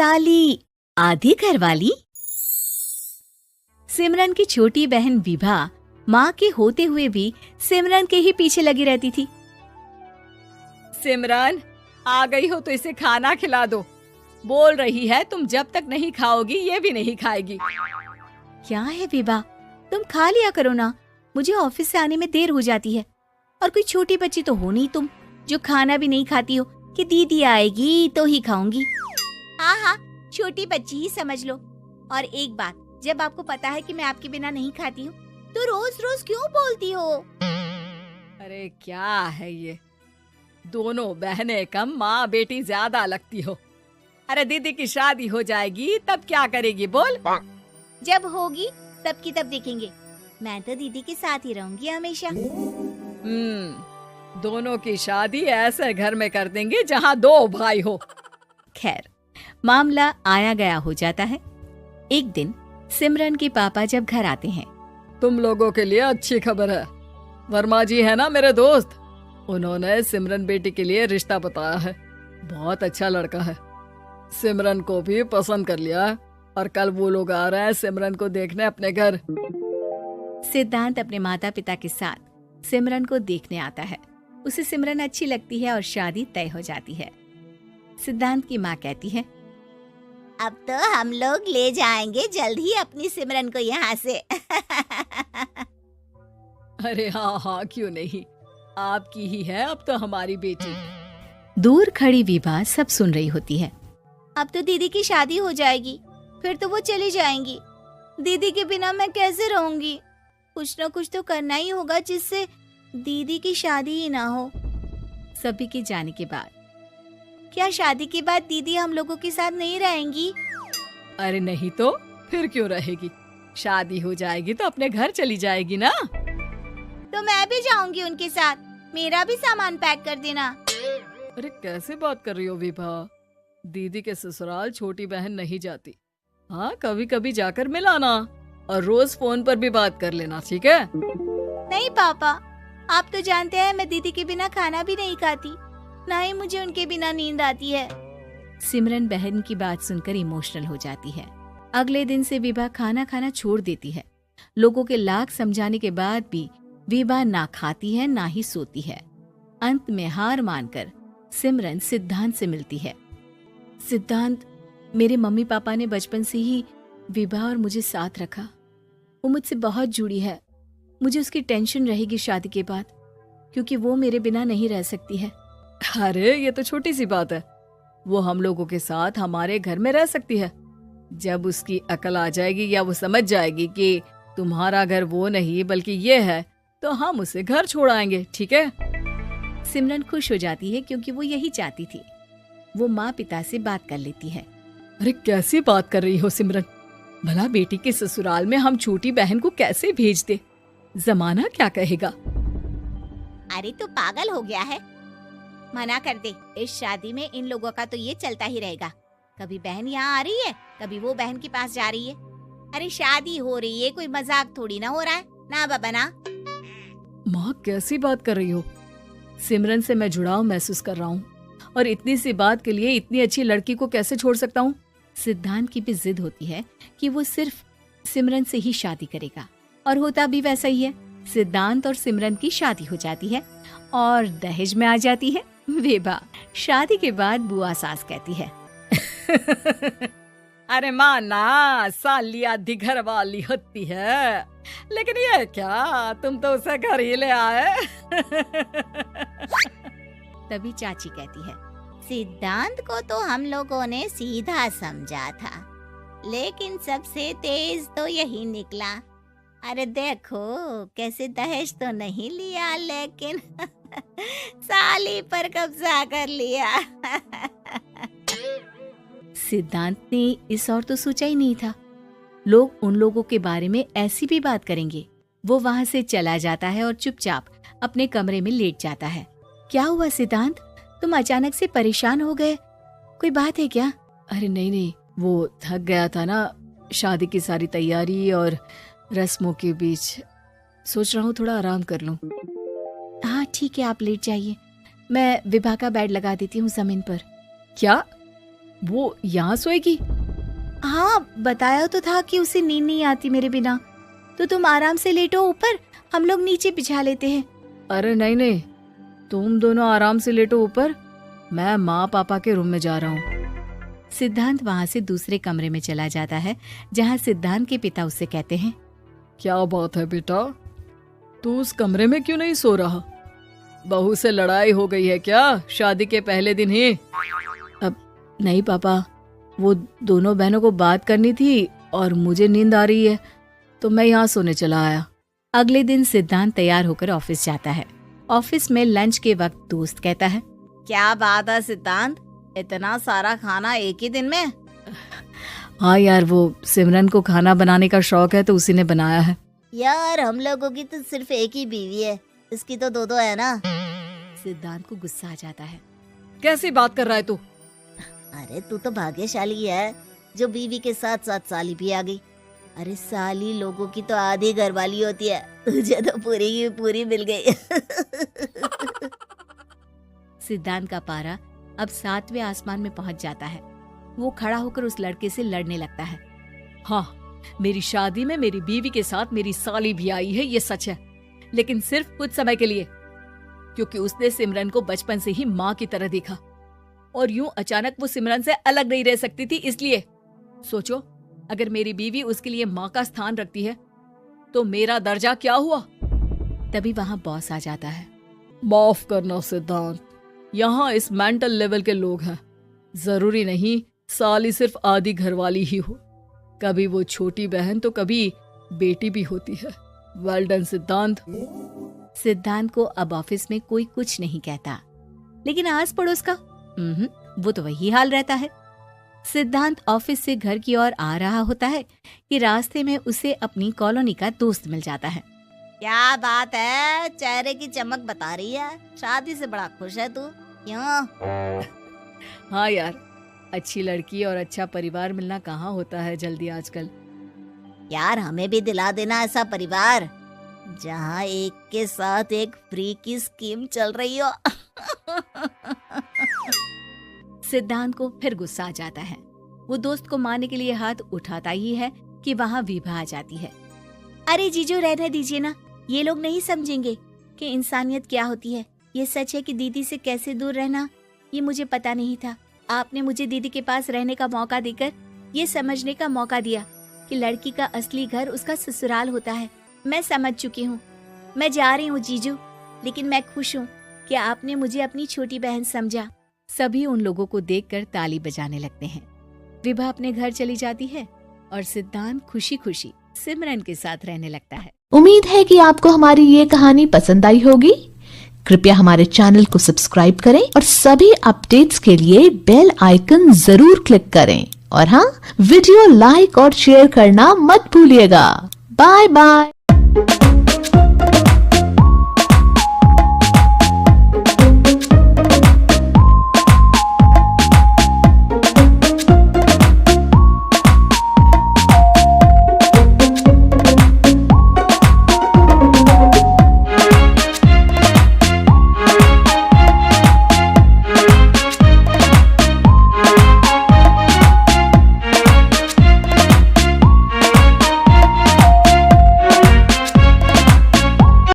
साली आधी घरवाली। सिमरन की छोटी बहन विभा माँ के होते हुए भी सिमरन के ही पीछे लगी रहती थी। सिमरन, आ गई हो तो इसे खाना खिला दो। बोल रही है तुम जब तक नहीं खाओगी ये भी नहीं खाएगी। क्या है विभा, तुम खा लिया करो ना, मुझे ऑफिस से आने में देर हो जाती है। और कोई छोटी बच्ची तो हो नहीं तुम जो खाना भी नहीं खाती हो कि दीदी आएगी तो ही खाऊंगी। हाँ हाँ, छोटी बच्ची ही समझ लो। और एक बात, जब आपको पता है कि मैं आपके बिना नहीं खाती हूँ तो रोज रोज क्यों बोलती हो? अरे क्या है ये, दोनों बहनें कम माँ बेटी ज्यादा लगती हो। अरे दीदी की शादी हो जाएगी तब क्या करेगी बोल? जब होगी तब की तब देखेंगे। मैं तो दीदी के साथ ही रहूंगी हमेशा। दोनों की शादी ऐसे घर में कर देंगे जहाँ दो भाई हो। खैर, मामला आया गया हो जाता है। एक दिन सिमरन के पापा जब घर आते हैं, तुम लोगों के लिए अच्छी खबर है। वर्मा जी है ना मेरे दोस्त, उन्होंने सिमरन बेटी के लिए रिश्ता बताया है। बहुत अच्छा लड़का है, सिमरन को भी पसंद कर लिया है और कल वो लोग आ रहे हैं सिमरन को देखने अपने घर। सिद्धांत अपने माता पिता के साथ सिमरन को देखने आता है। उसे सिमरन अच्छी लगती है और शादी तय हो जाती है। सिद्धांत की माँ कहती है, अब तो हम लोग ले जाएंगे जल्द ही अपनी सिमरन को यहाँ से। अरे हाँ हाँ, क्यों नहीं, आपकी ही है अब तो हमारी बेटी। दूर खड़ी विभा सब सुन रही होती है। अब तो दीदी की शादी हो जाएगी, फिर तो वो चली जाएंगी। दीदी के बिना मैं कैसे रहूंगी? कुछ न कुछ तो करना ही होगा जिससे दीदी की शादी ही ना हो। सभी के जाने के बाद क्या शादी के बाद दीदी हम लोगों के साथ नहीं रहेंगी? अरे नहीं तो फिर क्यों रहेगी, शादी हो जाएगी तो अपने घर चली जाएगी ना। तो मैं भी जाऊंगी उनके साथ, मेरा भी सामान पैक कर देना। अरे कैसे बात कर रही हो विभा, दीदी के ससुराल छोटी बहन नहीं जाती। हाँ, कभी कभी जाकर मिलाना और रोज फोन पर भी बात कर लेना, ठीक है? नहीं पापा, आप तो जानते हैं मैं दीदी के बिना खाना भी नहीं खाती, ना ही मुझे उनके बिना नींद आती है। सिमरन बहन की बात सुनकर इमोशनल हो जाती है। अगले दिन से विभा खाना खाना छोड़ देती है। लोगों के लाख समझाने के बाद भी विभा ना खाती है ना ही सोती है। अंत में हार मानकर सिमरन सिद्धांत से मिलती है। सिद्धांत, मेरे मम्मी पापा ने बचपन से ही विभा और मुझे साथ रखा। वो मुझसे बहुत जुड़ी है। मुझे उसकी टेंशन रहेगी शादी के बाद, क्योंकि वो मेरे बिना नहीं रह सकती है। अरे ये तो छोटी सी बात है, वो हम लोगों के साथ हमारे घर में रह सकती है। जब उसकी अकल आ जाएगी या वो समझ जाएगी कि तुम्हारा घर वो नहीं बल्कि ये है, तो हम उसे घर छोड़ आएंगे, ठीक है? सिमरन खुश हो जाती है क्योंकि वो यही चाहती थी। वो माँ पिता से बात कर लेती है। अरे कैसी बात कर रही हो सिमरन, भला बेटी के ससुराल में हम छोटी बहन को कैसे भेज दे? जमाना क्या कहेगा? अरे तो पागल हो गया है, मना कर दे। इस शादी में इन लोगों का तो ये चलता ही रहेगा। कभी बहन यहाँ आ रही है, कभी वो बहन के पास जा रही है। अरे शादी हो रही है, कोई मजाक थोड़ी ना हो रहा है ना बाबा ना। माँ कैसी बात कर रही हो? सिमरन से मैं जुड़ाव महसूस कर रहा हूँ और इतनी सी बात के लिए इतनी अच्छी लड़की को कैसे छोड़ सकता हूँ? सिद्धांत की भी जिद होती है कि वो सिर्फ सिमरन से ही शादी करेगा, और होता भी वैसा ही है। सिद्धांत और सिमरन की शादी हो जाती है और दहेज में आ जाती है विभा। शादी के बाद बुआ सास कहती है, अरे माँ ना, साली आधी घर वाली होती है, लेकिन ये क्या, तुम तो उसे घर ही ले आए। तभी चाची कहती है, सिद्धांत को तो हम लोगों ने सीधा समझा था, लेकिन सबसे तेज तो यही निकला। अरे देखो कैसे दहेज तो नहीं लिया, लेकिन साली पर कब्जा कर लिया। सिद्धांत ने इस और तो सोचा ही नहीं था, लोग उन लोगों के बारे में ऐसी भी बात करेंगे। वो वहाँ से चला जाता है और चुपचाप अपने कमरे में लेट जाता है। क्या हुआ सिद्धांत, तुम अचानक से परेशान हो गए, कोई बात है क्या? अरे नहीं, वो थक गया था ना, शादी की सारी तैयारी और रस्मों के बीच, सोच रहा हूँ थोड़ा आराम कर लूं। हाँ ठीक है, आप लेट जाइए, मैं विभा का बेड लगा देती हूँ जमीन पर। क्या? वो यहाँ सोएगी? हाँ, बताया तो था कि उसे नींद नहीं आती मेरे बिना। तो तुम आराम से लेटो ऊपर, हम लोग नीचे बिछा लेते हैं। अरे नहीं नहीं, तुम दोनों आराम से लेटो ऊपर, मैं माँ पापा के रूम में जा रहा हूँ। सिद्धांत वहाँ से दूसरे कमरे में चला जाता है, जहाँ सिद्धांत के पिता उससे कहते हैं, क्या बात है बेटा, तू उस कमरे में क्यों नहीं सो रहा? बहू से लड़ाई हो गई है क्या शादी के पहले दिन ही? अब नहीं पापा, वो दोनों बहनों को बात करनी थी और मुझे नींद आ रही है, तो मैं यहाँ सोने चला आया। अगले दिन सिद्धांत तैयार होकर ऑफिस जाता है। ऑफिस में लंच के वक्त दोस्त कहता है, क्या बात है सिद्धांत, इतना सारा खाना एक ही दिन में? हाँ यार, वो सिमरन को खाना बनाने का शौक है तो उसी ने बनाया है। यार हम लोगों की तो सिर्फ एक ही बीवी है, इसकी तो दो है ना। सिद्धांत को गुस्सा आ जाता है। कैसी बात कर रहा है तू? अरे तू तो भाग्यशाली है जो बीवी के साथ साथ साली भी आ गई। अरे साली लोगों की तो आधी घरवाली होती है, तुझे तो पूरी की पूरी मिल गई। सिद्धांत का पारा अब 7वें आसमान में पहुंच जाता है। वो खड़ा होकर उस लड़के से लड़ने लगता है। हाँ, मेरी शादी में मेरी बीवी के साथ मेरी साली भी आई है, ये सच है, लेकिन सिर्फ कुछ समय के लिए, क्योंकि उसने सिमरन को बचपन से ही माँ की तरह देखा और यूं अचानक वो सिमरन से अलग नहीं रह सकती थी। इसलिए सोचो, अगर मेरी बीवी उसके लिए माँ का स्थान रखती है तो मेरा दर्जा क्या हुआ? तभी वहाँ बॉस आ जाता है। माफ करना सिद्धांत, यहाँ इस मेंटल लेवल के लोग हैं, जरूरी नहीं साली सिर्फ आधी घरवाली ही हो, कभी वो छोटी बहन तो कभी बेटी भी होती है। वेल डन सिद्धांत। सिद्धांत को अब ऑफिस में कोई कुछ नहीं कहता, लेकिन आस पड़ोस का वो तो वही हाल रहता है। सिद्धांत ऑफिस से घर की ओर आ रहा होता है कि रास्ते में उसे अपनी कॉलोनी का दोस्त मिल जाता है। क्या बात है, चेहरे की चमक बता रही है, शादी से बड़ा खुश है तू, क्यों? हाँ यार, अच्छी लड़की और अच्छा परिवार मिलना कहाँ होता है जल्दी आजकल। यार हमें भी दिला देना ऐसा परिवार जहाँ एक के साथ एक फ्री की स्कीम चल रही हो। सिद्धांत को फिर गुस्सा आ जाता है। वो दोस्त को मारने के लिए हाथ उठाता ही है कि वहाँ विभा आ जाती है। अरे जीजू, रहने दीजिए ना, ये लोग नहीं समझेंगे कि इंसानियत क्या होती है। ये सच है कि दीदी से कैसे दूर रहना, ये मुझे पता नहीं था। आपने मुझे दीदी के पास रहने का मौका देकर ये समझने का मौका दिया कि लड़की का असली घर उसका ससुराल होता है। मैं समझ चुकी हूँ, मैं जा रही हूँ जीजू, लेकिन मैं खुश हूँ कि आपने मुझे अपनी छोटी बहन समझा। सभी उन लोगों को देखकर ताली बजाने लगते हैं। विभा अपने घर चली जाती है और सिद्धांत खुशी खुशी सिमरन के साथ रहने लगता है। उम्मीद है कि आपको हमारी ये कहानी पसंद आई होगी। कृपया हमारे चैनल को सब्सक्राइब करें और सभी अपडेट्स के लिए बेल आइकन जरूर क्लिक करें। और हाँ, वीडियो लाइक और शेयर करना मत भूलिएगा। Bye bye.